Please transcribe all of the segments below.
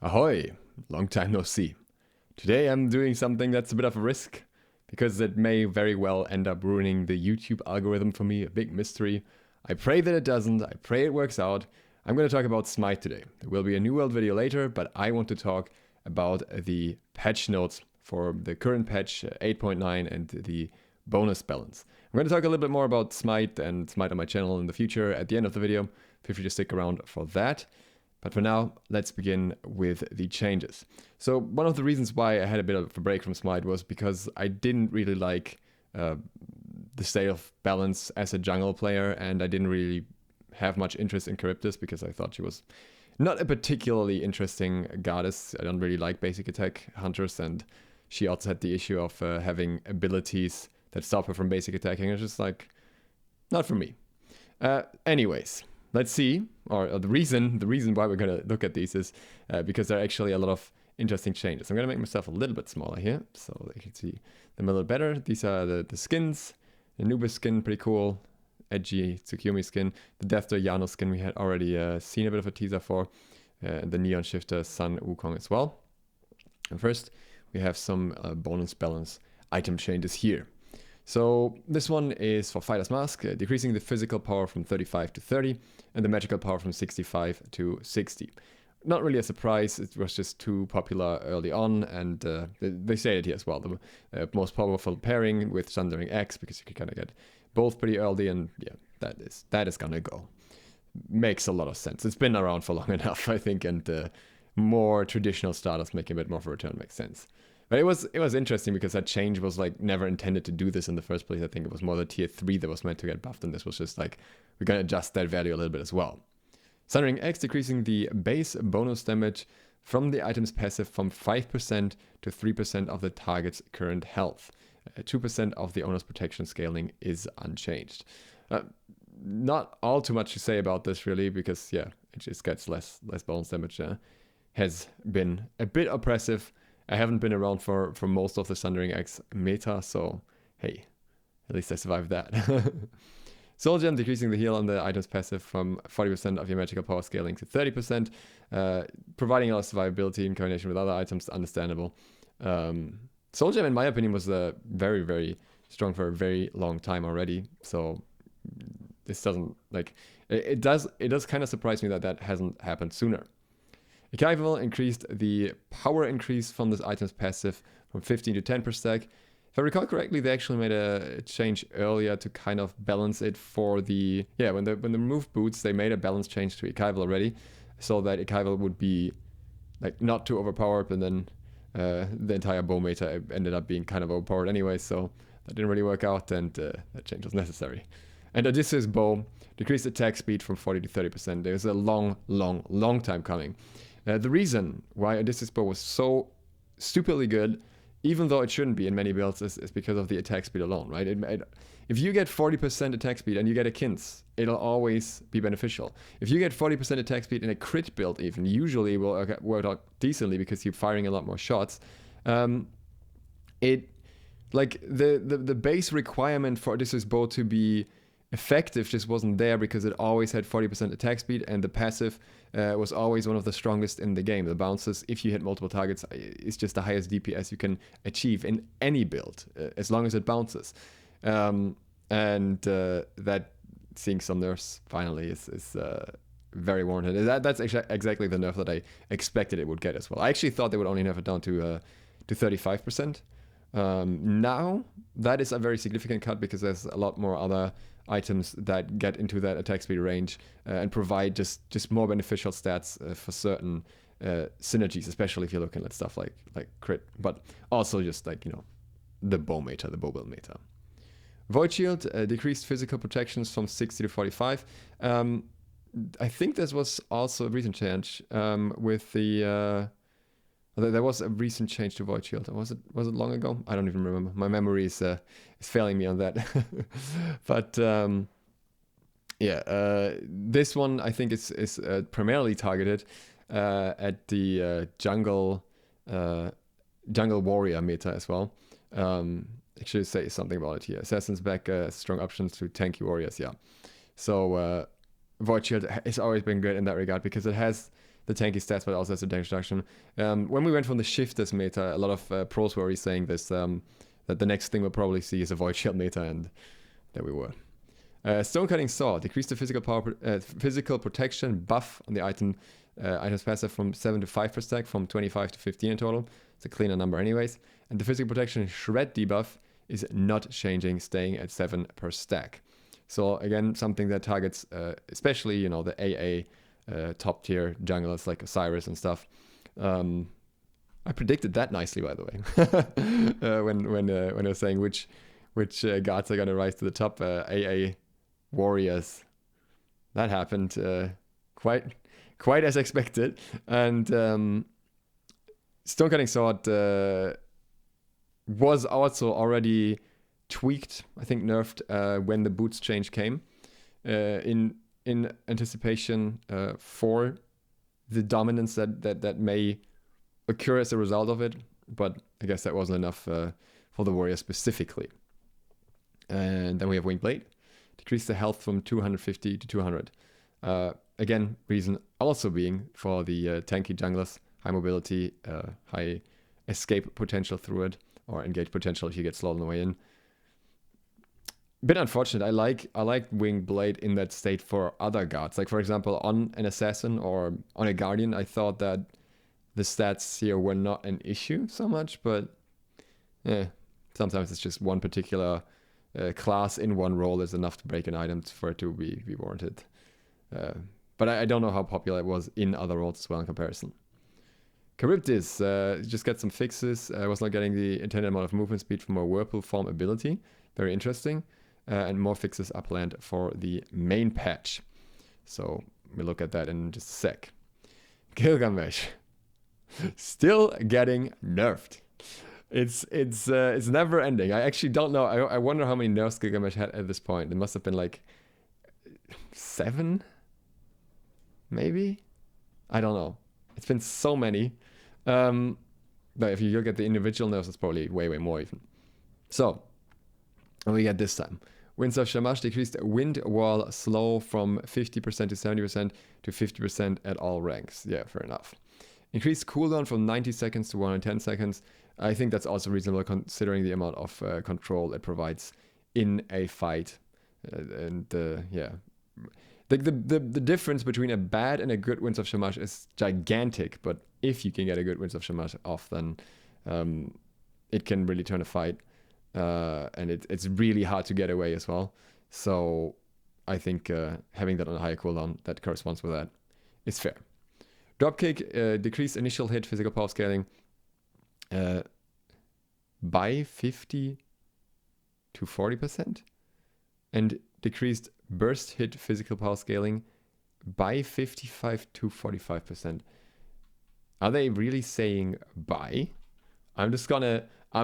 Ahoy! Long time no see. Today I'm doing something that's a bit of a risk, because it may very well end up ruining the YouTube algorithm for me, a big mystery. I pray that it doesn't, I pray it works out. I'm going to talk about SMITE today. There will be a New World video later, but I want to talk about the patch notes for the current patch 8.9 and the bonus balance. I'm going to talk a little bit more about SMITE and SMITE on my channel in the future at the end of the video. Feel free to stick around for that. But for now, let's begin with the changes. So one of the reasons why I had a bit of a break from SMITE was because I didn't really like the state of balance as a jungle player, and I didn't really have much interest in Charybdis because I thought she was not a particularly interesting goddess. I don't really like basic attack hunters, and she also had the issue of having abilities that stop her from basic attacking. It's just like, not for me. Anyways. Let's see, or the reason why we're going to look at these is because there are actually a lot of interesting changes. I'm going to make myself a little bit smaller here, so you can see them a little better. These are the skins. The Anubis skin, pretty cool. Edgy Tsukyomi skin. The Death to Yano skin we had already seen a bit of a teaser for. And the Neon Shifter Sun Wukong as well. And first, we have some bonus balance item changes here. So this one is for Fighter's Mask, decreasing the physical power from 35 to 30 and the magical power from 65 to 60. Not really a surprise, it was just too popular early on, and they say it here as well. The most powerful pairing with Sundering Axe, because you can kind of get both pretty early, and yeah, that is gonna go. Makes a lot of sense. It's been around for long enough, I think, and more traditional starters making a bit more of a return makes sense. But it was interesting because that change was like never intended to do this in the first place. I think it was more the tier 3 that was meant to get buffed, and this was just like, we're going to adjust that value a little bit as well. Sundering X decreasing the base bonus damage from the item's passive from 5% to 3% of the target's current health. 2% of the owner's protection scaling is unchanged. Not all too much to say about this really, because yeah, it just gets less bonus damage. Has been a bit oppressive. I haven't been around for most of the Sundering X meta, so hey, at least I survived that. Soul Gem decreasing the heal on the item's passive from 40% of your magical power scaling to 30%, providing a lot of survivability in combination with other items, understandable. Soul Gem, in my opinion, was very, very strong for a very long time already, so this doesn't, like, it does kind of surprise me that hasn't happened sooner. Archival increased the power increase from this item's passive from 15 to 10 per stack. If I recall correctly, they actually made a change earlier to kind of balance it for the... Yeah, when they removed boots, they made a balance change to Archival already, so that Archival would be like not too overpowered, and then the entire bow meta ended up being kind of overpowered anyway, so that didn't really work out, and that change was necessary. And Odysseus bow decreased attack speed from 40 to 30%. It was a long time coming. The reason why Odysseus bow was so stupidly good, even though it shouldn't be in many builds, is because of the attack speed alone, right? If you get 40% attack speed and you get a Kins, it'll always be beneficial. If you get 40% attack speed in a crit build even, usually it will work out decently because you're firing a lot more shots. The base requirement for Odysseus bow to be effective just wasn't there because it always had 40% attack speed, and the passive was always one of the strongest in the game. The bounces, if you hit multiple targets, is just the highest DPS you can achieve in any build, as long as it bounces. That seeing some nerfs finally is very warranted. That's exactly the nerf that I expected it would get as well. I actually thought they would only nerf it down to 35%. Now, that is a very significant cut because there's a lot more other items that get into that attack speed range and provide just more beneficial stats for certain synergies, especially if you're looking at stuff like crit, but also just like, you know, the bow meta, the bow build meta. Void Shield decreased physical protections from 60 to 45. I think this was also a recent change with the... There was a recent change to Void Shield. Was it long ago? I don't even remember. My memory is failing me on that. But this one I think is primarily targeted at the jungle warrior meta as well. Actually, say something about it here. Assassins back strong options to tanky warriors. Yeah. So Void Shield has always been good in that regard because it has the tanky stats, but also as a damage reduction. When we went from the Shifters meta, a lot of pros were already saying this, that the next thing we'll probably see is a Void Shield meta, and there we were. Stone Cutting Saw, decrease the physical protection buff on the item's passive from 7 to 5 per stack, from 25 to 15 in total. It's a cleaner number anyways. And the physical protection shred debuff is not changing, staying at 7 per stack. So again, something that targets especially, you know, the AA top tier junglers like Cyrus and stuff. I predicted that nicely, by the way, when I was saying which gods are gonna rise to the top. AA warriors. That happened quite as expected. And Stone Cutting Sword was also already tweaked, I think nerfed, when the boots change came, in anticipation for the dominance that may occur as a result of it. But I guess that wasn't enough for the warrior specifically. And then we have Winged Blade. Decrease the health from 250 to 200. Again, reason also being for the tanky junglers, high mobility, high escape potential through it, or engage potential if you get slowed on the way in. Bit unfortunate. I like Winged Blade in that state for other gods. Like for example, on an assassin or on a guardian, I thought that the stats here were not an issue so much, but sometimes it's just one particular class in one role is enough to break an item for it to be warranted. But I don't know how popular it was in other roles as well in comparison. Charybdis just got some fixes. I was not getting the intended amount of movement speed from a Whirlpool form ability. Very interesting. And more fixes upland for the main patch. So we'll look at that in just a sec. Gilgamesh. Still getting nerfed. It's never ending. I actually don't know. I wonder how many nerfs Gilgamesh had at this point. It must have been like 7, maybe. I don't know. It's been so many. But if you look at the individual nerfs, it's probably way more even. So what we get this time. Winds of Shamash decreased wind wall slow from 50% to 70% to 50% at all ranks. Yeah, fair enough. Increased cooldown from 90 seconds to 110 seconds. I think that's also reasonable considering the amount of control it provides in a fight. Yeah. The difference between a bad and a good Winds of Shamash is gigantic, but if you can get a good Winds of Shamash off, then it can really turn a fight. And it's really hard to get away as well. So I think having that on a higher cooldown that corresponds with that is fair. Dropkick, decrease initial hit physical power scaling by 50 to 40%. And decreased burst hit physical power scaling by 55 to 45%. Are they really saying by? I'm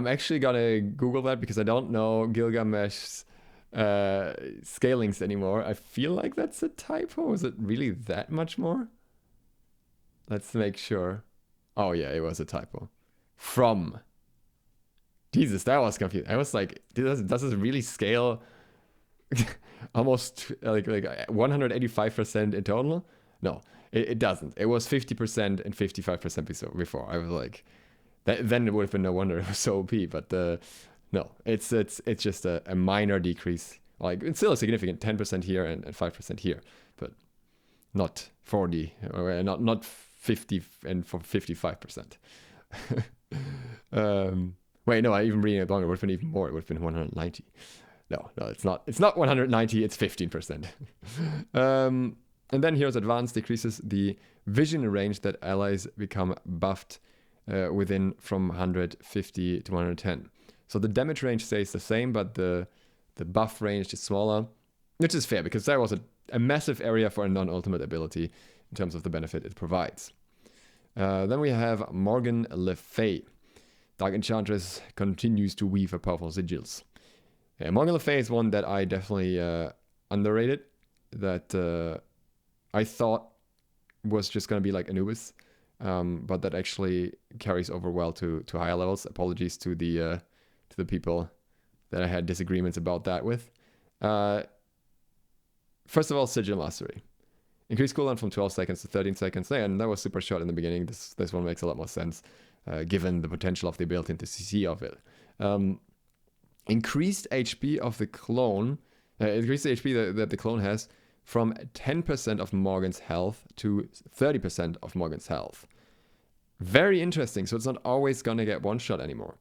actually gonna Google that because I don't know Gilgamesh's scalings anymore. I feel like that's a typo. Is it really that much more? Let's make sure. Oh yeah, it was a typo. From. Jesus, that was confusing. I was like, does this really scale almost like 185% in total? No, it doesn't. It was 50% and 55% before. I was like, then it would have been no wonder it was so OP. But no, it's just a minor decrease. Like it's still a significant 10% here and 5% here, but not 40 or not 50 and for 55%. Wait, no, I even reading it longer. It would have been even more. It would have been 190. No, it's not. It's not 190. It's 15%. And then Hero's Advance decreases the vision range that allies become buffed within from 150 to 110. So the damage range stays the same, but the buff range is smaller, which is fair because that was a massive area for a non-ultimate ability in terms of the benefit it provides. Then we have Morgan Le Fay. Dark Enchantress continues to weave her powerful sigils. Morgan Le Fay is one that I definitely underrated, that I thought was just going to be like Anubis, but that actually carries over well to higher levels. Apologies to the people that I had disagreements about that with. First of all, Sigil Mastery. Increased cooldown from 12 seconds to 13 seconds. Yeah, and that was super short in the beginning. This one makes a lot more sense, given the potential of the ability and the CC of it. Increased HP of the clone. Increased the HP that the clone has from 10% of Morgan's health to 30% of Morgan's health. Very interesting. So it's not always going to get one shot anymore.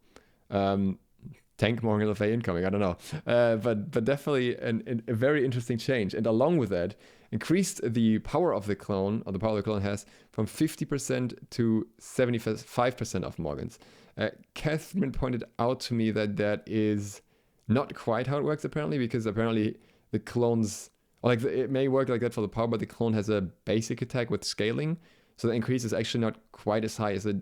Tank Morgan Le Fay incoming, I don't know. But definitely a very interesting change. And along with that, increased the power of the clone, or the power the clone has, from 50% to 75% of Morgan's. Catherine pointed out to me that is not quite how it works, apparently, because apparently the clones, like it may work like that for the power, but the clone has a basic attack with scaling. So the increase is actually not quite as high as it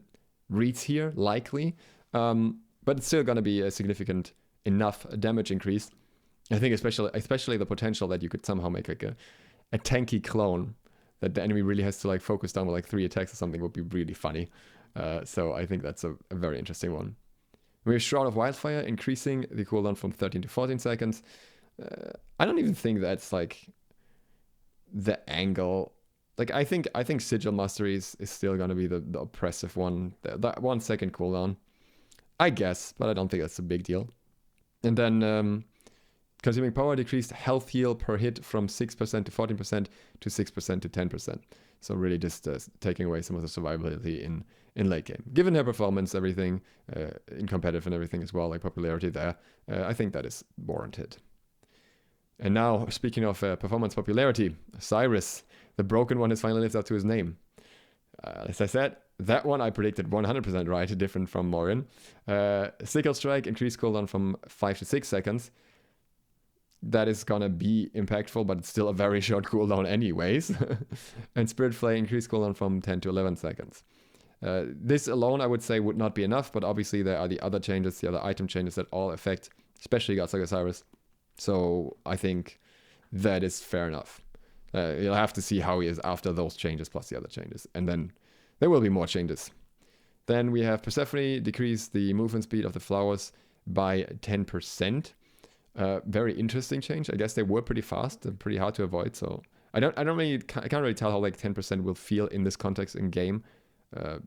reads here, likely. But it's still going to be a significant enough damage increase. I think especially the potential that you could somehow make like a tanky clone that the enemy really has to like focus down with like 3 attacks or something would be really funny. So I think that's a very interesting one. We have Shroud of Wildfire, increasing the cooldown from 13 to 14 seconds. I don't even think that's like the angle. Like I think Sigil Mastery is still going to be the oppressive one. That 1 second cooldown, I guess, but I don't think that's a big deal. And then consuming power, decreased health heal per hit from 6% to 14% to 6% to 10%. So really just taking away some of the survivability in late game. Given her performance, everything, in competitive and everything as well, like popularity there, I think that is warranted. And now, speaking of performance popularity, Cyrus, the Broken One, has finally lived up to his name. As I said, that one I predicted 100% right, different from Morgan. Sickle Strike, increased cooldown from 5 to 6 seconds. That is gonna be impactful, but it's still a very short cooldown anyways. And Spirit Flay, increased cooldown from 10 to 11 seconds. This alone, I would say, would not be enough, but obviously there are the other changes, the other item changes that all affect, especially gods like Cyrus. So I think that is fair enough. You'll have to see how he is after those changes plus the other changes. And then there will be more changes. Then we have Persephone, decrease the movement speed of the flowers by 10%. Very interesting change. I guess they were pretty fast and pretty hard to avoid. So I can't really tell how like 10% will feel in this context in game.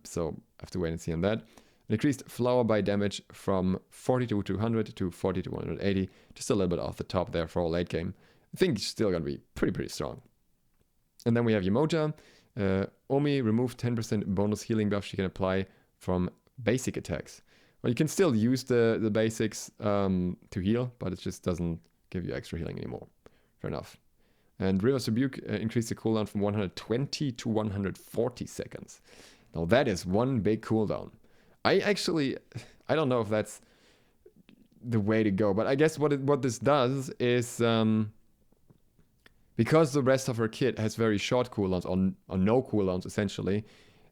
So I have to wait and see on that. Decreased flower by damage from 40 to 200 to 40 to 180. Just a little bit off the top there for late game. I think it's still going to be pretty strong. And then we have Yamoja. Omi removed 10% bonus healing buff she can apply from basic attacks. Well, you can still use the basics to heal, but it just doesn't give you extra healing anymore. Fair enough. And River's Rebuke increased the cooldown from 120 to 140 seconds. Now that is one big cooldown. I don't know if that's the way to go, but I guess what this does is because the rest of her kit has very short cooldowns or no cooldowns essentially,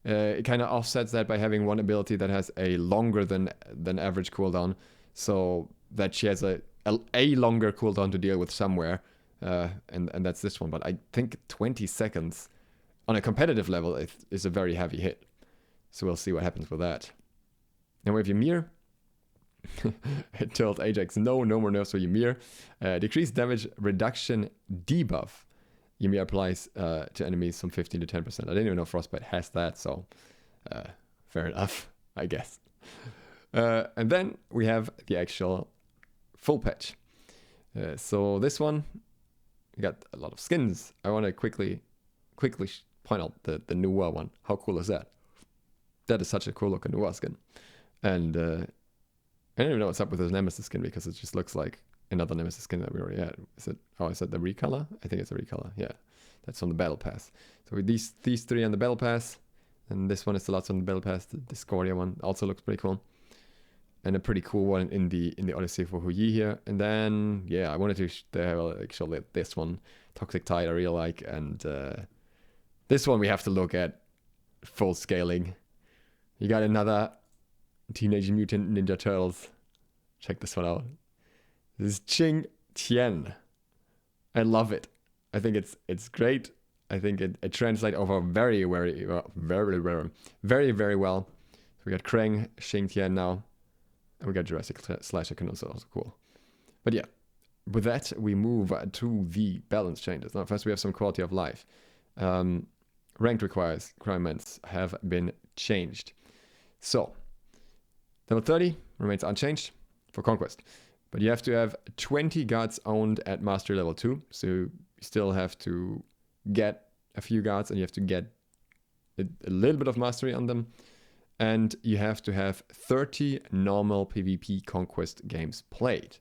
it kind of offsets that by having one ability that has a longer than average cooldown, so that she has a longer cooldown to deal with somewhere, and that's this one. But I think 20 seconds on a competitive level is a very heavy hit, so we'll see what happens with that. Then we have Ymir. It told Ajax, no more nerfs for Ymir. Decreased damage reduction debuff. Ymir applies to enemies from 15 to 10%. I didn't even know Frostbite has that, so fair enough, I guess. And then we have the actual full patch. So this one, we got a lot of skins. I want to quickly point out the Nuwa one. How cool is that? That is such a cool looking Nuwa skin. And I don't even know what's up with this Nemesis skin because it just looks like another Nemesis skin that we already had. Is it the recolor? I think it's a recolor. Yeah, that's on the Battle Pass. So with these 3 on the Battle Pass, and this one is still on the Battle Pass. The Discordia one also looks pretty cool, and a pretty cool one in the Odyssey for Huyi here. And then I wanted to show this one, Toxic Tide. I really like, and this one we have to look at full scaling. You got another Teenage Mutant Ninja Turtles. Check this one out. This is Ching Tian. I love it. I think it's great. I think it translates over very well. So we got Krang, Xing Tian now. And we got Jurassic Slasher Canoe, so also cool. But yeah, with that, we move to the balance changes. Now, first we have some quality of life. ranked requirements have been changed. So, level 30 remains unchanged for Conquest. But you have to have 20 gods owned at Mastery level 2. So you still have to get a few gods and you have to get a little bit of mastery on them. And you have to have 30 normal PvP Conquest games played.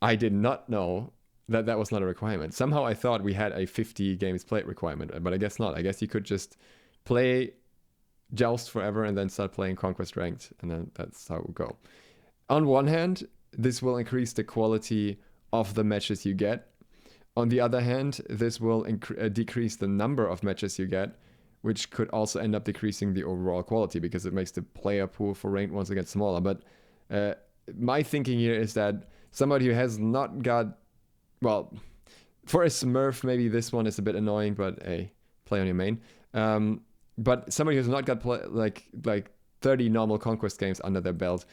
I did not know that that was not a requirement. Somehow I thought we had a 50 games played requirement, but I guess not. I guess you could just play Joust forever and then start playing Conquest Ranked, and then that's how it would go. On one hand, this will increase the quality of the matches you get. On the other hand, this will decrease the number of matches you get, which could also end up decreasing the overall quality because it makes the player pool for ranked once again smaller. But my thinking here is that somebody who has not got, well, for a Smurf, maybe this one is a bit annoying, but hey, play on your main. But somebody who's not got like 30 normal Conquest games under their belt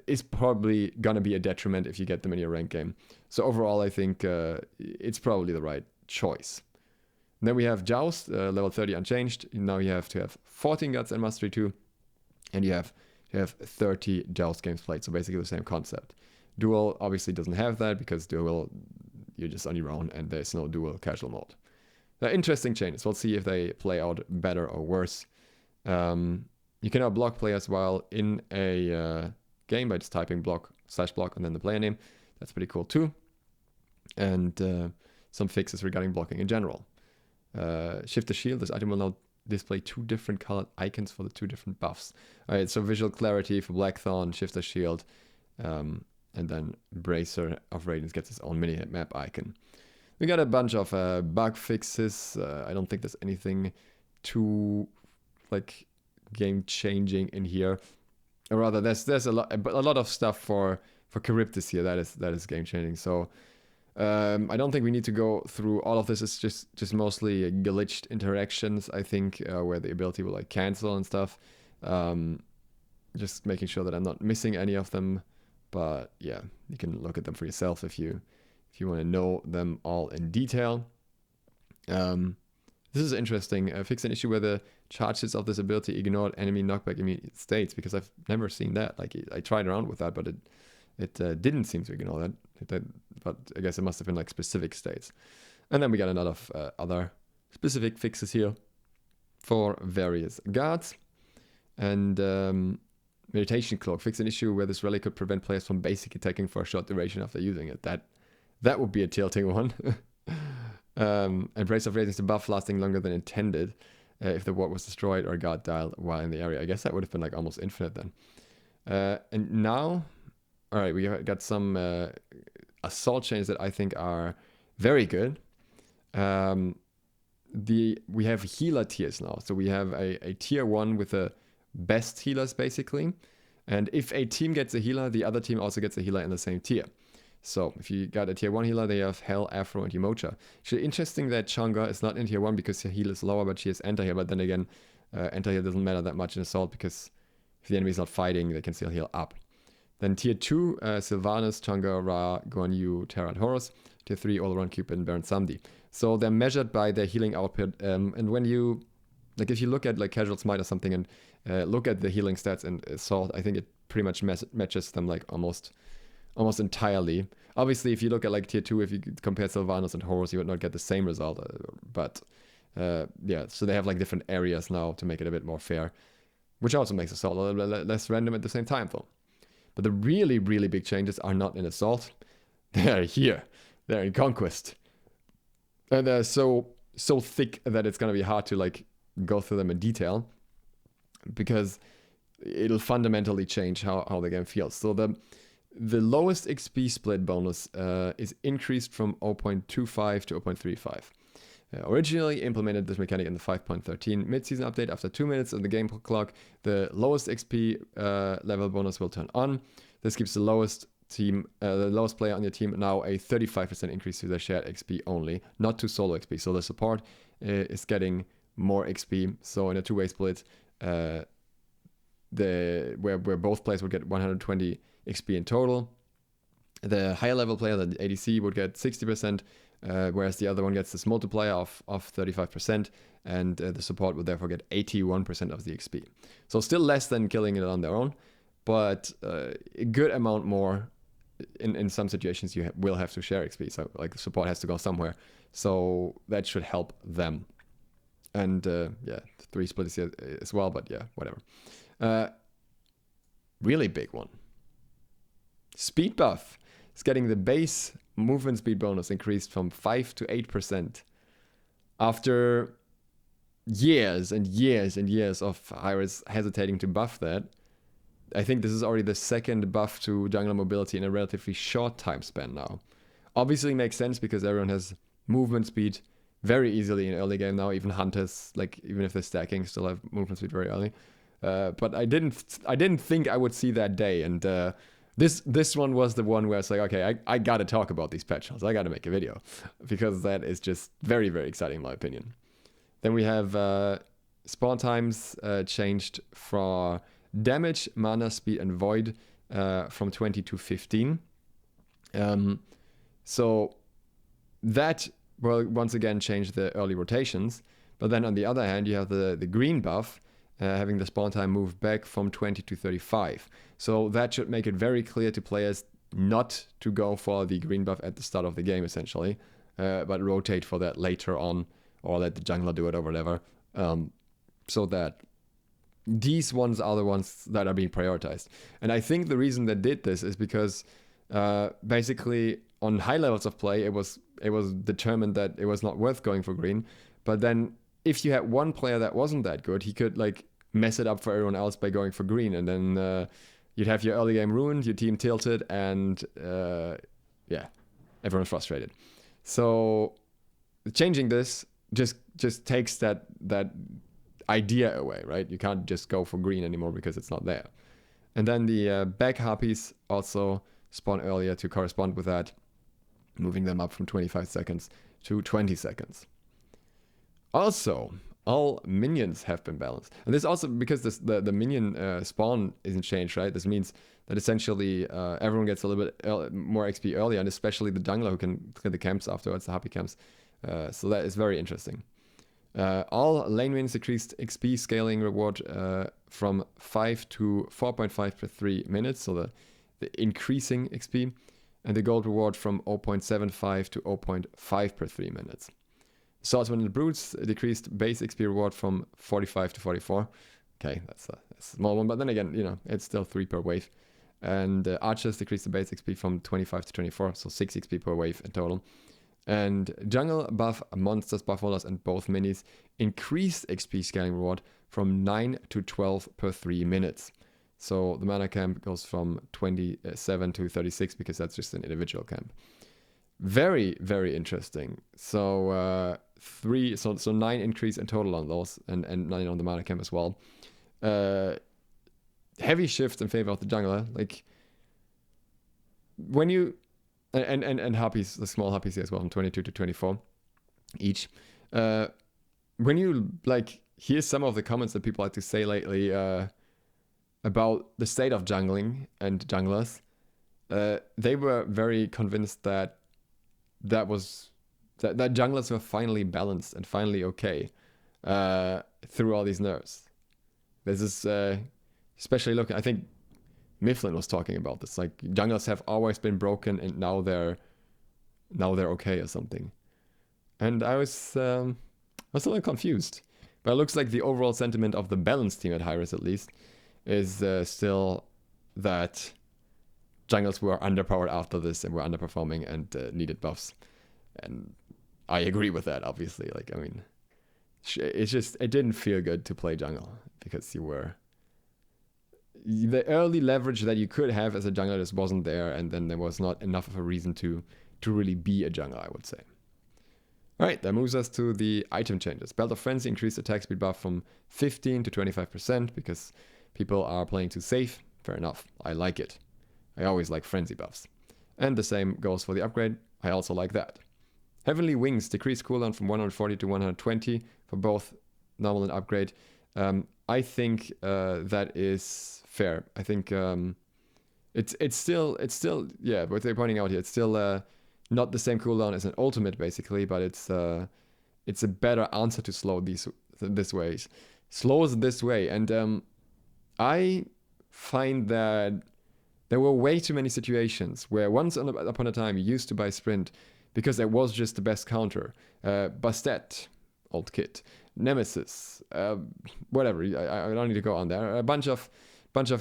is probably gonna be a detriment if you get them in your ranked game. So overall, I think it's probably the right choice. And then we have Joust, level 30 unchanged. Now you have to have 14 gods and Mastery 2, and you have 30 Joust games played. So basically the same concept. Duel obviously doesn't have that because Duel, you're just on your own and there's no Duel casual mode. Interesting changes. We'll see if they play out better or worse. You can now block players while in a game by just typing block and then the player name. That's pretty cool too. And some fixes regarding blocking in general. Shift the shield. This item will now display 2 different colored icons for the 2 different buffs. Alright, so visual clarity for Blackthorn, Shift the shield, and then Bracer of Radiance gets its own mini map icon. We got a bunch of bug fixes. I don't think there's anything too like game changing in here. Or rather, there's a lot of stuff for Charybdis here that is game changing. So I don't think we need to go through all of this. It's just mostly glitched interactions, I think, where the ability will like cancel and stuff. Just making sure that I'm not missing any of them. But yeah, you can look at them for yourself if you want to know them all in detail. This is interesting. Fix an issue where the charges of this ability ignored enemy knockback immediate states, because I've never seen that. Like I tried around with that, but it didn't seem to ignore that. But I guess it must have been like specific states. And then we got a lot of other specific fixes here for various guards. And Mutation Cloak. Fix an issue where this relic could prevent players from basic attacking for a short duration after using it. That would be a tilting one. Embrace of Radiance, the buff lasting longer than intended if the ward was destroyed or guard dialed while in the area. I guess that would have been like almost infinite then. And now, alright, we got some assault chains that I think are very good. We have healer tiers now. So we have a tier 1 with the best healers basically. And if a team gets a healer, the other team also gets a healer in the same tier. So if you got a tier 1 healer, they have Hell, Afro, and Umocha. Actually, interesting that Chang'e is not in tier 1 because her heal is lower, but she has enter heal. But then again, enter heal doesn't matter that much in Assault because if the enemy is not fighting, they can still heal up. Then tier 2, Sylvanas, Chang'e, Ra, Guan Yu, Terra, and Horus. Tier 3, Olaron, Cupid, and Baron Samedi. So they're measured by their healing output. And when you, like if you look at like Casual Smite or something and look at the healing stats in Assault, I think it pretty much matches them like almost entirely. Obviously, if you look at like tier 2, if you compare Sylvanas and Horus, you would not get the same result. But yeah, so they have like different areas now to make it a bit more fair, which also makes Assault a little bit less random at the same time though. But the really, really big changes are not in Assault. They're here. They're in Conquest. And they're so thick that it's going to be hard to like go through them in detail because it'll fundamentally change how the game feels. So the lowest XP split bonus is increased from 0.25 to 0.35. Originally implemented this mechanic in the 5.13 mid-season update. After 2 minutes on the game clock, the lowest XP level bonus will turn on. This gives the lowest player on your team now a 35% increase to their shared XP only, not to solo XP. So the support is getting more XP. So in a two-way split, where both players will get 120 XP in total, The higher level player, the ADC, would get 60%, whereas the other one gets this multiplier of 35%, and the support would therefore get 81% of the XP. So still less than killing it on their own, but a good amount more. In some situations, you will have to share XP, so like the support has to go somewhere. So that should help them. And yeah, 3 split is here as well, but yeah, whatever. Really big one. Speed buff is getting the base movement speed bonus increased from 5 to 8%. After years and years and years of Iris hesitating to buff that, I think this is already the second buff to jungler mobility in a relatively short time span now. Obviously makes sense because everyone has movement speed very easily in early game now. Even hunters, like even if they're stacking, still have movement speed very early. But I didn't think I would see that day, and this one was the one where it's like, okay, I gotta talk about these patches. I gotta make a video because that is just very, very exciting in my opinion. Then we have spawn times changed for damage, mana, speed, and void from 20 to 15. So that will once again change the early rotations. But then on the other hand, you have the green buff, having the spawn time move back from 20 to 35. So that should make it very clear to players not to go for the green buff at the start of the game, essentially, but rotate for that later on, or let the jungler do it or whatever, so that these ones are the ones that are being prioritized. And I think the reason they did this is because basically on high levels of play, it was determined that it was not worth going for green. But then if you had one player that wasn't that good, he could like mess it up for everyone else by going for green, and then you'd have your early game ruined, your team tilted, and yeah, everyone's frustrated. So changing this just takes that idea away, right? You can't just go for green anymore because it's not there. And then the back harpies also spawn earlier to correspond with that, moving them up from 25 seconds to 20 seconds. Also, all minions have been balanced. And this also because the minion spawn isn't changed, right? This means that essentially everyone gets a little bit more XP earlier, and especially the jungler who can clear the camps afterwards, the harpy camps. So that is very interesting. All lane wins decreased XP scaling reward from 5 to 4.5 per 3 minutes, so the increasing XP, and the gold reward from 0.75 to 0.5 per 3 minutes. Swordsman and Brutes decreased base XP reward from 45 to 44. Okay, that's a small one, but then again, you know, it's still 3 per wave. And Archers decreased the base XP from 25 to 24, so 6 XP per wave in total. And jungle buff, monsters, buff holders, and both minis increased XP scaling reward from 9 to 12 per 3 minutes. So the mana camp goes from 27 to 36 because that's just an individual camp. Very, very interesting. So 9 increase in total on those, and 9 on the mana camp as well. Heavy shift in favor of the jungler. Like when you and harpies, the small harpies here as well, from 22 to 24 each. When you like hear some of the comments that people like to say lately about the state of jungling and junglers, they were very convinced that junglers were finally balanced and finally okay through all these nerfs. This is especially looking. I think Mifflin was talking about this. Like junglers have always been broken, and now they're okay or something. And I was a little confused. But it looks like the overall sentiment of the balanced team at Hi-Rez, at least, is still that junglers were underpowered after this and were underperforming and needed buffs. And I agree with that, obviously. Like, I mean, it didn't feel good to play jungle because the early leverage that you could have as a jungler just wasn't there, and then there was not enough of a reason to really be a jungler, I would say. Alright, that moves us to the item changes. Belt of Frenzy increased attack speed buff from 15 to 25% because people are playing too safe. Fair enough, I like it. I always like frenzy buffs. And the same goes for the upgrade, I also like that. Heavenly Wings decreased cooldown from 140 to 120 for both normal and upgrade. I think that is fair. I think It's still yeah. What they're pointing out here, it's still not the same cooldown as an ultimate basically, but it's a better answer to slow this ways. Slows this way, and I find that there were way too many situations where once upon a time you used to buy sprint because that was just the best counter. Bastet, old kit, Nemesis, whatever. I don't need to go on there. A bunch of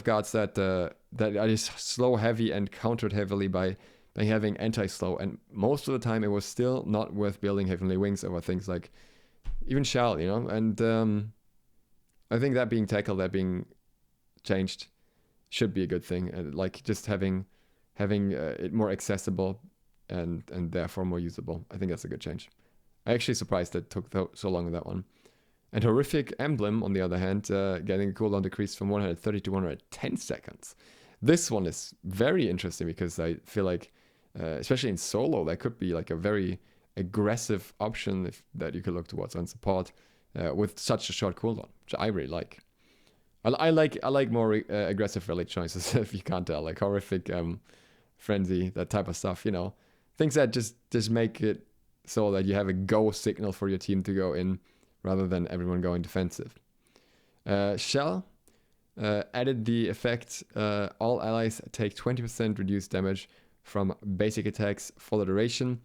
guards that are just slow heavy and countered heavily by having anti-slow, and most of the time it was still not worth building Heavenly Wings over things like even Shell, you know. And I think that being tackled, that being changed, should be a good thing. And like just having it more accessible and therefore more usable. I think that's a good change. I'm actually surprised that it took so long with that one. And Horrific Emblem, on the other hand, getting a cooldown decreased from 130 to 110 seconds. This one is very interesting because I feel like, especially in solo, that could be like a very aggressive option that you could look towards on support with such a short cooldown, which I really like. I like more aggressive relic choices, if you can't tell, like Horrific Frenzy, that type of stuff, you know. Things that just make it so that you have a go signal for your team to go in rather than everyone going defensive. Shell added the effect, all allies take 20% reduced damage from basic attacks for the duration.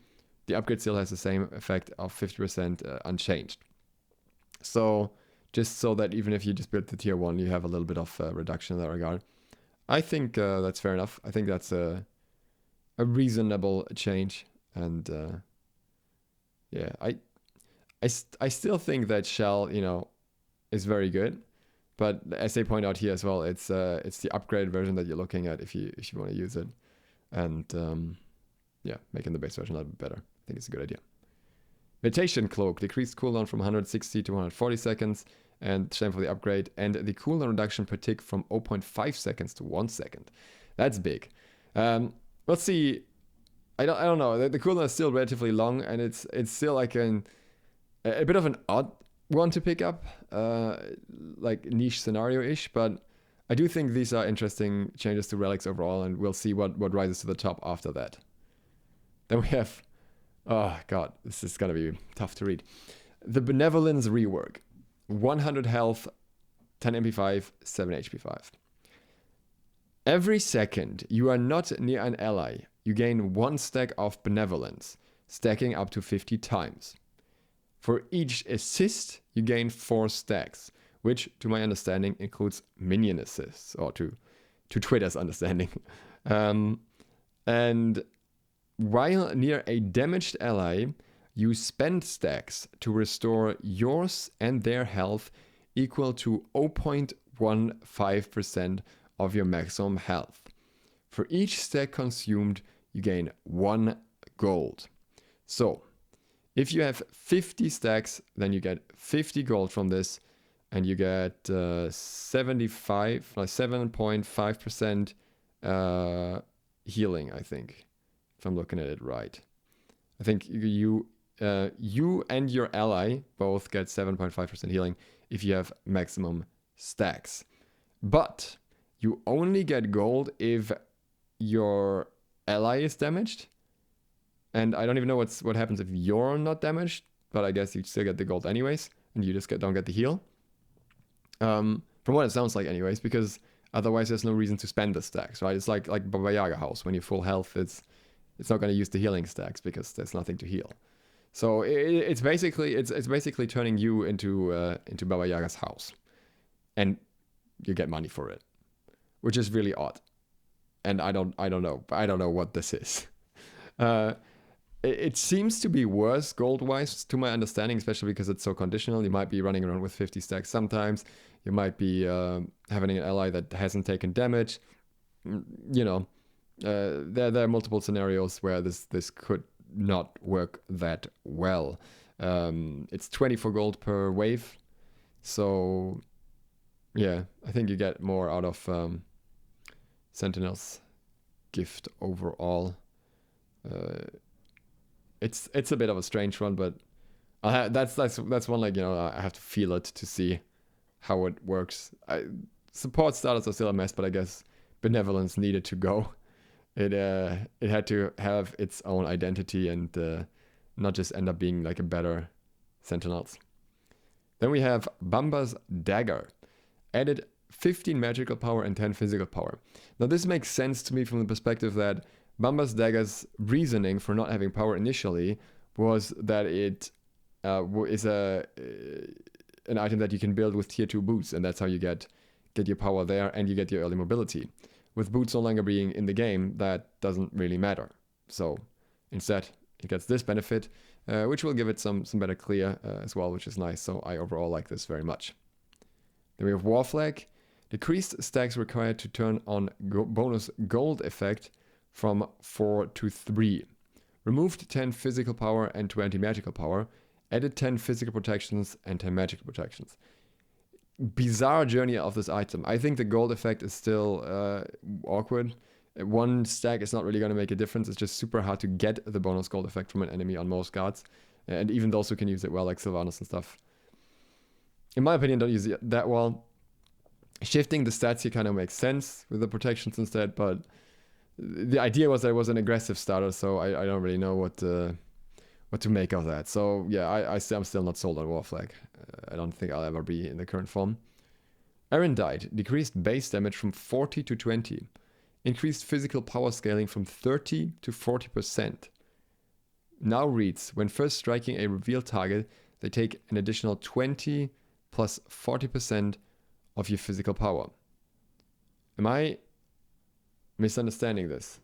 The upgrade still has the same effect of 50% unchanged. So just so that even if you just build the tier 1, you have a little bit of reduction in that regard. I think that's fair enough. I think that's a reasonable change. And yeah, I still think that Shell, you know, is very good. But as they point out here as well, it's the upgraded version that you're looking at if you want to use it. And yeah, making the base version a little bit better. I think it's a good idea. Mutation Cloak, decreased cooldown from 160 to 140 seconds, and same for the upgrade, and the cooldown reduction per tick from 0.5 seconds to 1 second. That's big. Let's see. I don't know. The cooldown is still relatively long, and it's still like a bit of an odd one to pick up, like niche scenario-ish, but I do think these are interesting changes to relics overall, and we'll see what rises to the top after that. Then we have, oh god, this is gonna be tough to read. The Benevolence Rework. 100 health, 10 MP5, 7 HP5. Every second you are not near an ally, you gain 1 stack of Benevolence, stacking up to 50 times. For each assist, you gain 4 stacks, which, to my understanding, includes minion assists, or to Twitter's understanding. And while near a damaged ally, you spend stacks to restore yours and their health equal to 0.15% of your maximum health. For each stack consumed, you gain 1 gold. So, if you have 50 stacks, then you get 50 gold from this, and you get 7.5% healing, I think, if I'm looking at it right. I think you and your ally both get 7.5% healing if you have maximum stacks. But you only get gold if your ally is damaged. And I don't even know what happens if you're not damaged, but I guess you still get the gold anyways, and you just don't get the heal. From what it sounds like anyways, because otherwise there's no reason to spend the stacks, right? It's like Baba Yaga house. When you're full health, it's not going to use the healing stacks because there's nothing to heal. So it's basically turning you into Baba Yaga's house, and you get money for it, which is really odd. And I don't know what this is. It seems to be worse gold-wise, to my understanding, especially because it's so conditional. You might be running around with 50 stacks sometimes. You might be having an ally that hasn't taken damage. You know, there are multiple scenarios where this could not work that well. It's 24 gold per wave. So, yeah, I think you get more out of Sentinel's gift overall. It's a bit of a strange one, but that's one, like, you know, I have to feel it to see how it works. Support starters are still a mess, but I guess Benevolence needed to go. It had to have its own identity and not just end up being like a better Sentinels. Then we have Bamba's Dagger. Added 15 magical power and 10 physical power. Now this makes sense to me from the perspective that Bamba's Dagger's reasoning for not having power initially was that it is an item that you can build with tier 2 boots, and that's how you get your power there and you get your early mobility. With boots no longer being in the game, that doesn't really matter. So instead, it gets this benefit, which will give it some better clear as well, which is nice. So I overall like this very much. Then we have War Flag. Decreased stacks required to turn on bonus gold effect from 4 to 3. Removed 10 physical power and 20 magical power. Added 10 physical protections and 10 magical protections. Bizarre journey of this item. I think the gold effect is still awkward. One stack is not really going to make a difference. It's just super hard to get the bonus gold effect from an enemy on most guards. And even those who can use it well, like Sylvanas and stuff. In my opinion, don't use it that well. Shifting the stats here kind of makes sense with the protections instead, but the idea was that it was an aggressive starter, so I don't really know what to make of that. So yeah, I'm still not sold on War Flag. I don't think I'll ever be in the current form. Arondight decreased base damage from 40 to 20. Increased physical power scaling from 30 to 40%. Now reads, when first striking a revealed target, they take an additional 20 plus 40% of your physical power. Am I misunderstanding this?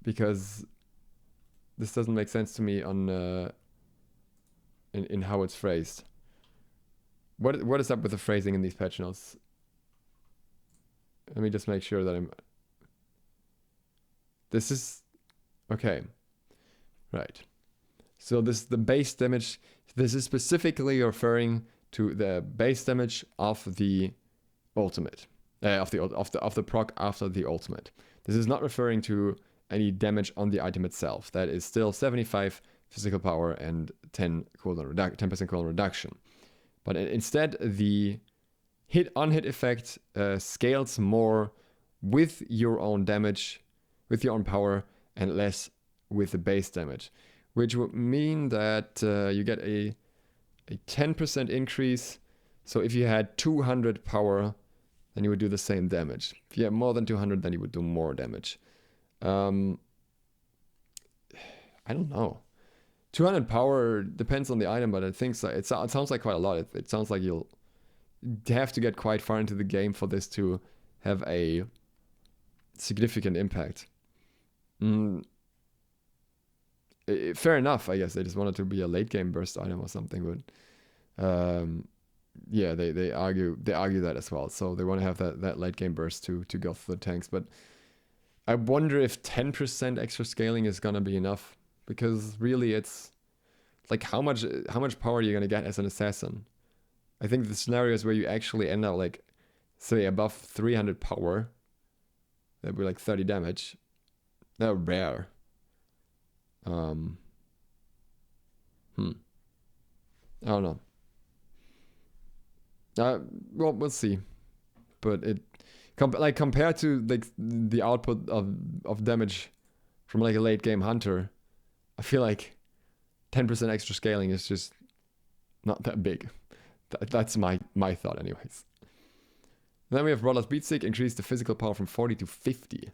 Because this doesn't make sense to me on in how it's phrased. What is up with the phrasing in these patch notes? Let me just make sure that this is okay. Right. So the base damage. This is specifically referring to the base damage of the ultimate, of the proc after the ultimate. This is not referring to any damage on the item itself. That is still 75 physical power and 10% cooldown reduction. But instead, the hit-on-hit effect scales more with your own damage, with your own power, and less with the base damage, which would mean that you get a 10% increase. So if you had 200 power, then you would do the same damage. If you had more than 200, then you would do more damage. I don't know. 200 power depends on the item, but I think so. It sounds like quite a lot. It sounds like you'll have to get quite far into the game for this to have a significant impact. Fair enough, I guess. They just wanted to be a late game burst item or something, but yeah, they argue that as well. So they want to have that late game burst to go through the tanks. But I wonder if 10% extra scaling is gonna be enough, because really it's like how much power are you gonna get as an assassin? I think the scenarios where you actually end up like, say, above 300 power, that'd be like 30 damage. They're rare. I don't know. Well, we'll see. But it compared to like the output of damage from like a late game hunter, I feel like 10% extra scaling is just not that big. That's my thought, anyways. And then we have Brawler's Beatstick, increased the physical power from 40 to 50.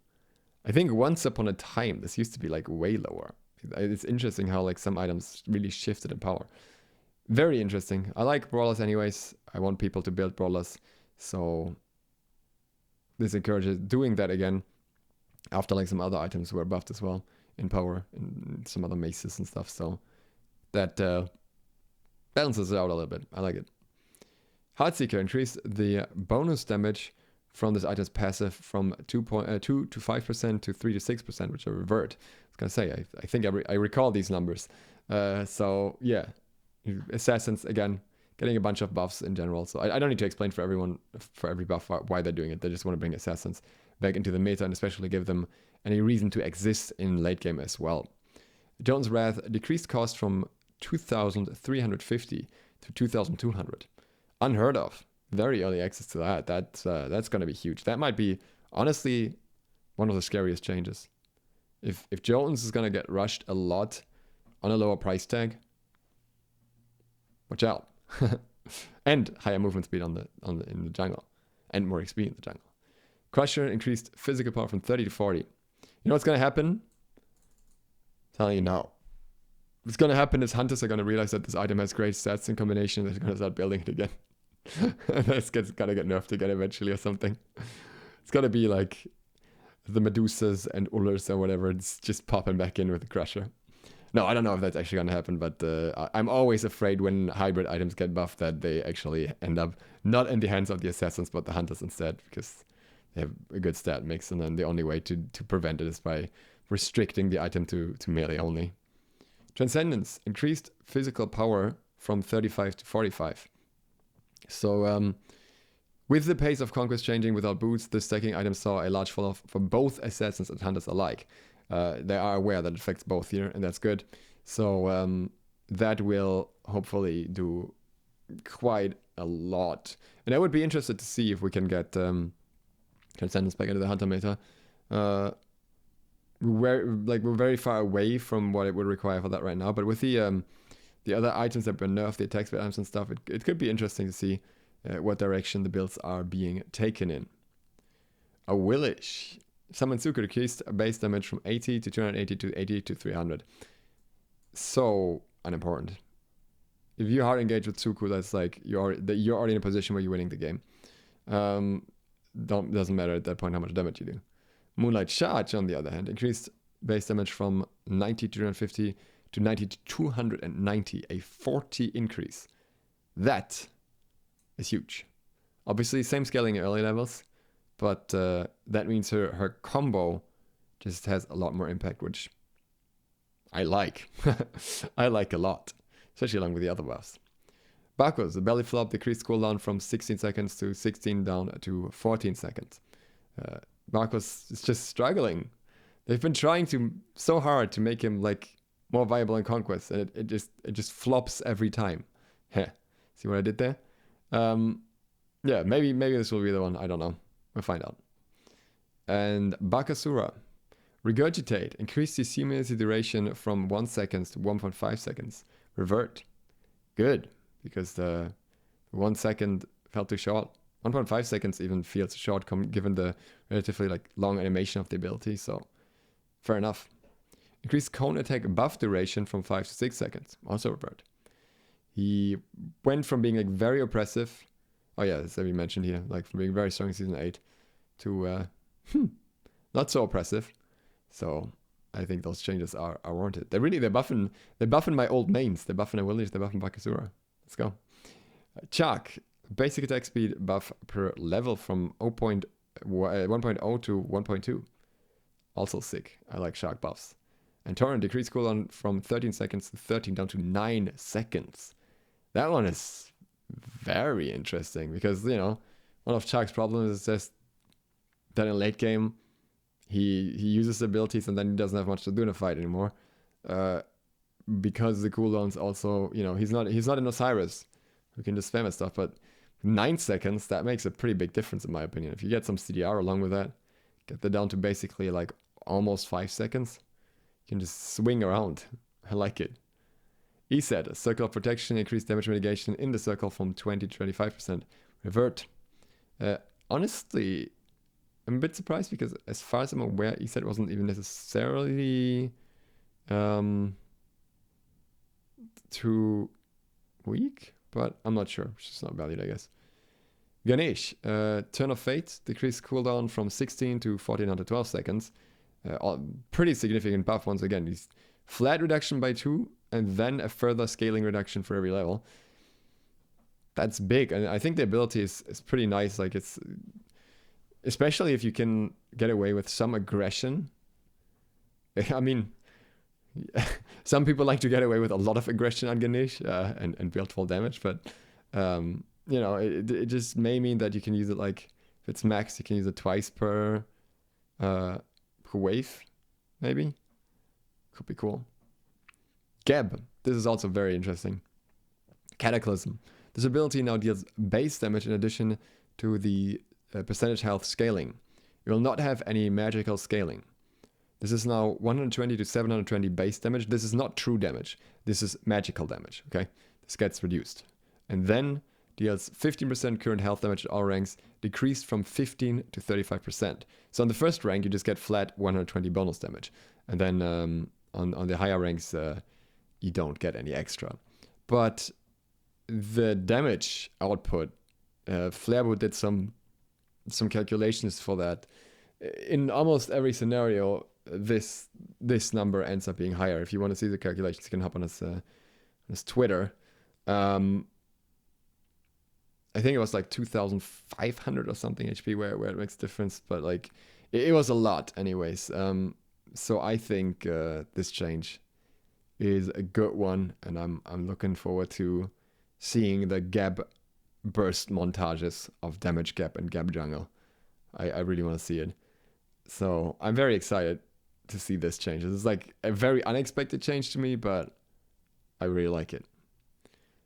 I think once upon a time this used to be like way lower. It's interesting how like some items really shifted in power. Very interesting. I like Brawlers anyways. I want people to build Brawlers. So this encourages doing that again after like some other items were buffed as well in power and some other maces and stuff. So that balances it out a little bit. I like it. Heartseeker increased the bonus damage from this item's passive from 2 to 5% to 3 to 6%, which I revert. I was gonna say, I think I recall these numbers. So yeah, assassins again getting a bunch of buffs in general. So I don't need to explain for every buff why they're doing it. They just want to bring assassins back into the meta and especially give them any reason to exist in late game as well. Jotunn's Wrath decreased cost from 2,350 to 2,200. Unheard of. Very early access to that. That's going to be huge. That might be Honestly, one of the scariest changes. If Jotunn's is gonna get rushed a lot on a lower price tag, watch out. And higher movement speed in the jungle, and more XP in the jungle. Crusher increased physical power from 30 to 40. You know what's gonna happen? I'm telling you now. What's gonna happen is hunters are gonna realize that this item has great stats in combination. They're gonna start building it again. And it's gonna get nerfed again eventually or something. It's gonna be like the Medusas and Ullers or whatever. It's just popping back in with the Crusher. No, I don't know if that's actually gonna happen, but I'm always afraid when hybrid items get buffed that they actually end up not in the hands of the assassins but the hunters instead, because they have a good stat mix, and then the only way to prevent it is by restricting the item to melee only. Transcendence increased physical power from 35 to 45. So with the pace of conquest changing without boots, the stacking item saw a large fall-off for both assassins and hunters alike. They are aware that it affects both here, and that's good. So that will hopefully do quite a lot. And I would be interested to see if we can get Transcendence back into the hunter meta. We're very far away from what it would require for that right now. But with the other items that were nerfed, the attack speed items and stuff, it could be interesting to see what direction the builds are being taken in. A Willish. Summon Sakura decreased base damage from 80 to 280 to 80 to 300. So unimportant. If you hard engage with Suku, that's like you're already in a position where you're winning the game. Doesn't matter at that point how much damage you do. Moonlight Charge, on the other hand, increased base damage from 90 to 250 to 90 to 290, a 40 increase. That is huge. Obviously, same scaling at early levels, but that means her combo just has a lot more impact, which I like. I like a lot, especially along with the other buffs. Bakos, the belly flop decreased cooldown from 16 seconds to 16 down to 14 seconds. Bakos is just struggling. They've been trying so hard to make him like more viable in Conquest, and it just flops every time. Heh. See what I did there? Yeah, maybe this will be the one. I don't know. We'll find out. And Bakasura. Regurgitate. Increase the simultaneous duration from 1 second to 1.5 seconds. Revert. Good. Because the 1 second felt too short. 1.5 seconds even feels short given the relatively like long animation of the ability. So fair enough. Increase cone attack buff duration from 5 to 6 seconds. Also revert. He went from being like very oppressive. Oh yeah, that's what we mentioned here. Like from being very strong in season 8 to not so oppressive. So I think those changes are warranted. They're buffing my old mains. They're buffing a Willish, they're buffing Bakasura. Let's go. Chuck, basic attack speed buff per level from 1.0 to 1.2. Also sick. I like Shark buffs. And Torrent, decreased cooldown from 13 seconds to 13 down to 9 seconds. That one is very interesting because, you know, one of Chuck's problems is just that in late game, he uses abilities and then he doesn't have much to do in a fight anymore. Because the cooldowns also, you know, he's not an Osiris who can just spam and stuff, but 9 seconds, that makes a pretty big difference in my opinion. If you get some CDR along with that, get that down to basically like almost 5 seconds, you can just swing around. I like it. ESET, Circle of Protection, increased damage mitigation in the circle from 20 to 25%. Revert. Honestly, I'm a bit surprised because as far as I'm aware, ESET wasn't even necessarily too weak, but I'm not sure. It's just not valued, I guess. Ganesh, Turn of Fate, decreased cooldown from 16 to 14 under 12 seconds. Pretty significant buff once again. He's flat reduction by 2 and then a further scaling reduction for every level. That's big, and I think the ability is pretty nice. Like it's, especially if you can get away with some aggression. I mean, some people like to get away with a lot of aggression on Ganesh and build full damage, but you know, it just may mean that you can use it like, if it's max, you can use it twice per wave, maybe. Could be cool. Geb, this is also very interesting. Cataclysm. This ability now deals base damage in addition to the percentage health scaling. You will not have any magical scaling. This is now 120 to 720 base damage. This is not true damage. This is magical damage, okay? This gets reduced. And then deals 15% current health damage at all ranks, decreased from 15 to 35%. So on the first rank, you just get flat 120 bonus damage. And then on the higher ranks, you don't get any extra. But the damage output, Flairbo did some calculations for that. In almost every scenario, this number ends up being higher. If you want to see the calculations, you can hop on his Twitter. I think it was like 2,500 or something HP where it makes a difference, but like it was a lot anyways. So I think this change is a good one, and I'm looking forward to seeing the Gab burst montages of Damage Gap and Gab Jungle. I really want to see it. So I'm very excited to see this change. This is like a very unexpected change to me, but I really like it.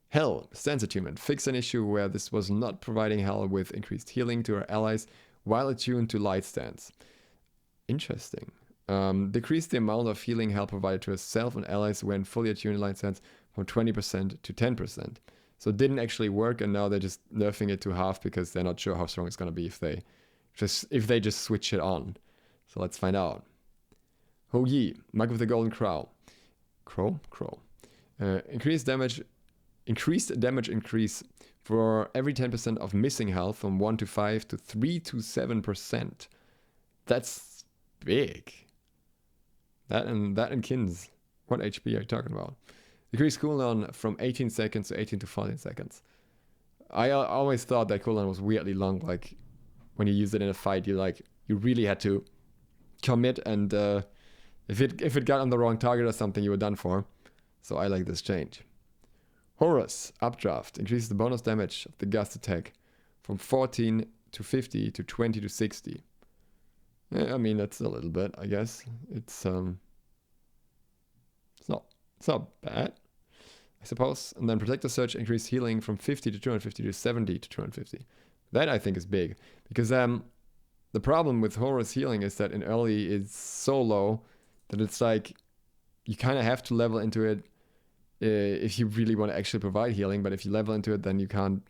Hell, stance attunement. Fix an issue where this was not providing Hell with increased healing to her allies while attuned to light stance. Interesting. Decrease the amount of healing Hell provided to herself and allies when fully attuned to light stance from 20% to 10%. So it didn't actually work, and now they're just nerfing it to half because they're not sure how strong it's going to be if they just switch it on. So let's find out. Ho Yi, Mug of the Golden Crow. Crow? Increased damage increase for every 10% of missing health from 1 to 5 to 3 to 7%. That's big. That and Kins. What HP are you talking about? Decrease cooldown from 18 seconds to 18 to 14 seconds. I always thought that cooldown was weirdly long. Like when you use it in a fight, you really had to commit, and if it got on the wrong target or something, you were done for. So I like this change. Horus, Updraft, increases the bonus damage of the gust attack from 14 to 50 to 20 to 60. Yeah, I mean, that's a little bit, I guess. It's not bad, I suppose. And then Protector Surge, increased healing from 50 to 250 to 70 to 250. That I think is big, because the problem with Horus healing is that in early it's so low that it's like you kind of have to level into it if you really want to actually provide healing. But if you level into it, then you can't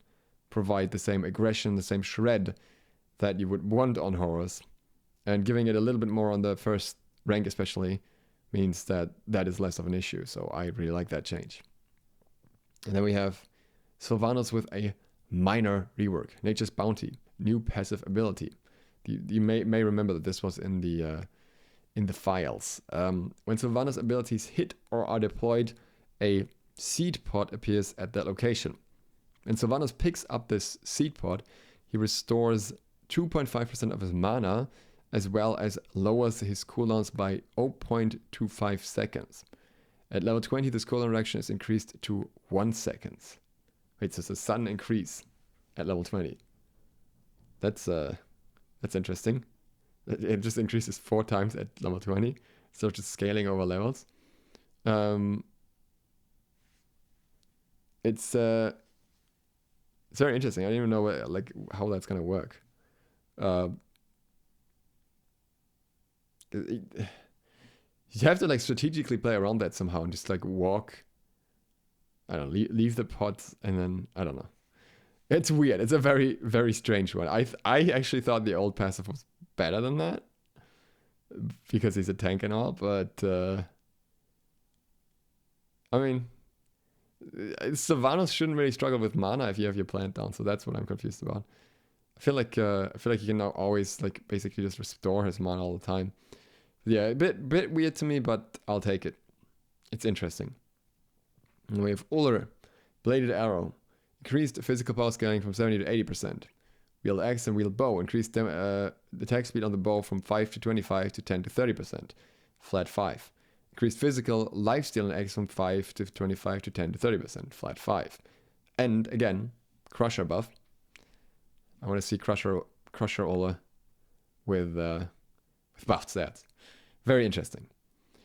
provide the same aggression, the same shred that you would want on Horus. And giving it a little bit more on the first rank especially means that is less of an issue. So I really like that change. And then we have Sylvanas with a minor rework. Nature's Bounty, new passive ability. You may remember that this was in the files. When Sylvanas abilities hit or are deployed, a seed pod appears at that location. When Sylvanas picks up this seed pod, he restores 2.5% of his mana, as well as lowers his cooldowns by 0.25 seconds. At level 20, this cooldown reduction is increased to 1 second. Wait, so it's a sudden increase at level 20. That's interesting. It just increases 4 times at level 20, so just scaling over levels. It's very interesting. I don't even know how that's gonna work. You have to strategically play around that somehow and just walk. I don't know, leave the pods, and then I don't know. It's weird. It's a very, very strange one. I actually thought the old passive was better than that because he's a tank and all, but I mean, Sylvanas shouldn't really struggle with mana if you have your plant down, so that's what I'm confused about. I feel like he can now always basically just restore his mana all the time. Yeah, a bit weird to me, but I'll take it. It's interesting. And we have Uller, Bladed Arrow, increased physical power scaling from 70 to 80%. Wield axe and wield bow, increased attack speed on the bow from 5 to 25 to 10 to 30%. Flat 5. Increased physical lifesteal and axe from 5 to 25 to 10 to 30%. Flat 5. And again, Crusher buff. I want to see Crusher Uller with buffed stats. Very interesting.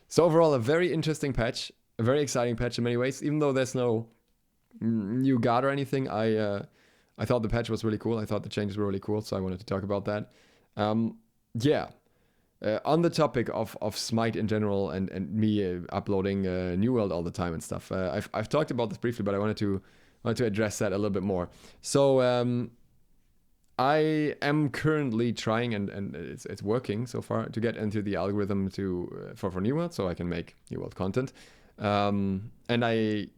So overall, a very interesting patch, a very exciting patch in many ways. Even though there's no new god or anything, I thought the patch was really cool. I thought the changes were really cool, so I wanted to talk about that. yeah. On the topic of Smite in general and me uploading New World all the time and stuff, I've talked about this briefly, but I wanted to address that a little bit more. So I am currently trying, and it's working so far, to get into the algorithm for New World, so I can make New World content. And I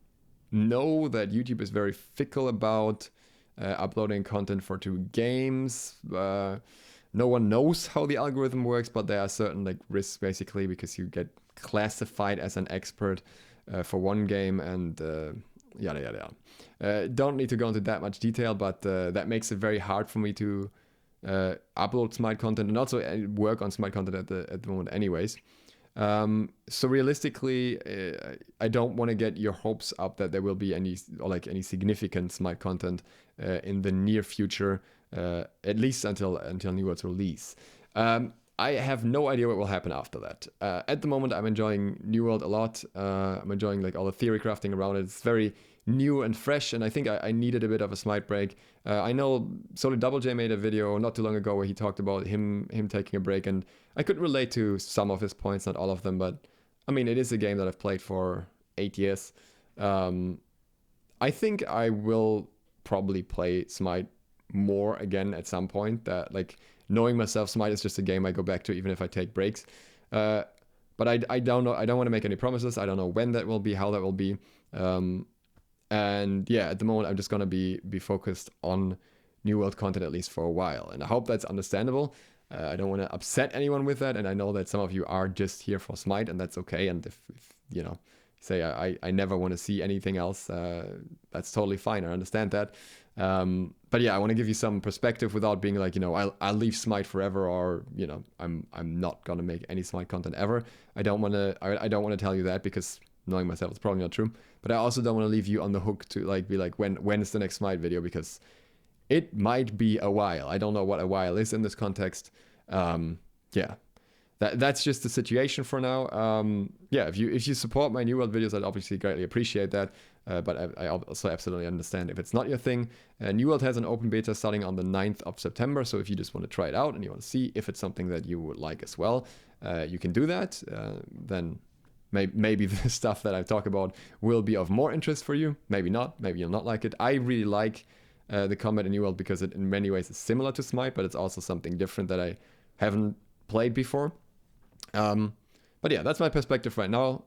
know that YouTube is very fickle about uploading content for 2 games. No one knows how the algorithm works, but there are certain like risks basically, because you get classified as an expert for 1 game and yada yada yada. Don't need to go into that much detail, but that makes it very hard for me to upload Smite content and also work on Smite content at the moment anyways. So realistically, I don't want to get your hopes up that there will be any significant Smite content in the near future, at least until New World's release. I have no idea what will happen after that. At the moment, I'm enjoying New World a lot. I'm enjoying like all the theory crafting around it. It's very new and fresh, and I think I needed a bit of a Smite break. I know Solid Double J made a video not too long ago where he talked about him taking a break, and I could relate to some of his points, not all of them, but I mean, it is a game that I've played for 8 years. I think I will probably play Smite more again at some point. That, like, knowing myself, Smite is just a game I go back to even if I take breaks. But I don't know. I don't want to make any promises. I don't know when that will be, how that will be. And yeah, at the moment, I'm just going to be focused on New World content, at least for a while. And I hope that's understandable. I don't want to upset anyone with that. And I know that some of you are just here for Smite, and that's okay. And if you know, say I never want to see anything else, that's totally fine. I understand that. But yeah, I want to give you some perspective without being like, you know, I'll leave Smite forever, or, you know, I'm not going to make any Smite content ever. I don't want to tell you that, because knowing myself, it's probably not true. But I also don't want to leave you on the hook to like be like, when is the next Smite video, because it might be a while. I don't know what a while is in this context. Yeah, that's just the situation for now. Yeah, if you support my New World videos, I'd obviously greatly appreciate that. But I also absolutely understand if it's not your thing. New World has an open beta starting on the 9th of September. So if you just want to try it out and you want to see if it's something that you would like as well, you can do that. Then maybe the stuff that I talk about will be of more interest for you. Maybe not. Maybe you'll not like it. I really like the combat in New World because it in many ways is similar to Smite, but it's also something different that I haven't played before. But yeah, that's my perspective right now.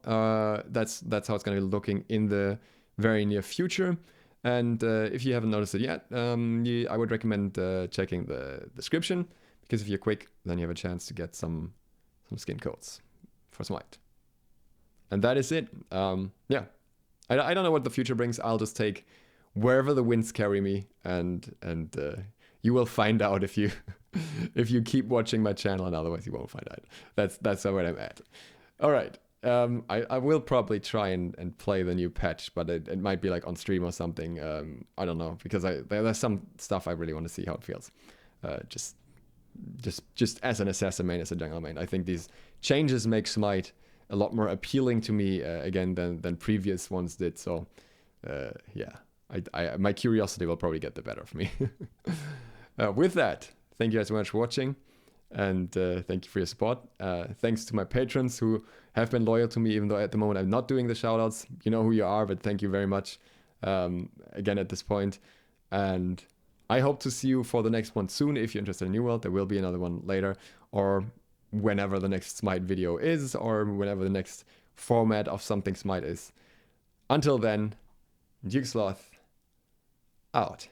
That's how it's going to be looking in the very near future. And if you haven't noticed it yet, I would recommend checking the description, because if you're quick, then you have a chance to get some skin codes for Smite. And that is it. Yeah, I don't know what the future brings. I'll just take wherever the winds carry me, and you will find out if you if you keep watching my channel, and otherwise you won't find out. That's where I'm at. All right. I will probably try and play the new patch, but it might be like on stream or something. I don't know, because there's some stuff I really want to see how it feels. Just as an assassin main, as a jungle main, I think these changes make Smite a lot more appealing to me again than previous ones did. So yeah, my curiosity will probably get the better of me. With that, thank you guys so much for watching. And thank you for your support. Thanks to my patrons who have been loyal to me, even though at the moment I'm not doing the shoutouts. You know who you are, but thank you very much again at this point. And I hope to see you for the next one soon. If you're interested in New World, there will be another one later, or whenever the next Smite video is, or whenever the next format of something Smite is. Until then, Duke SLOTH out.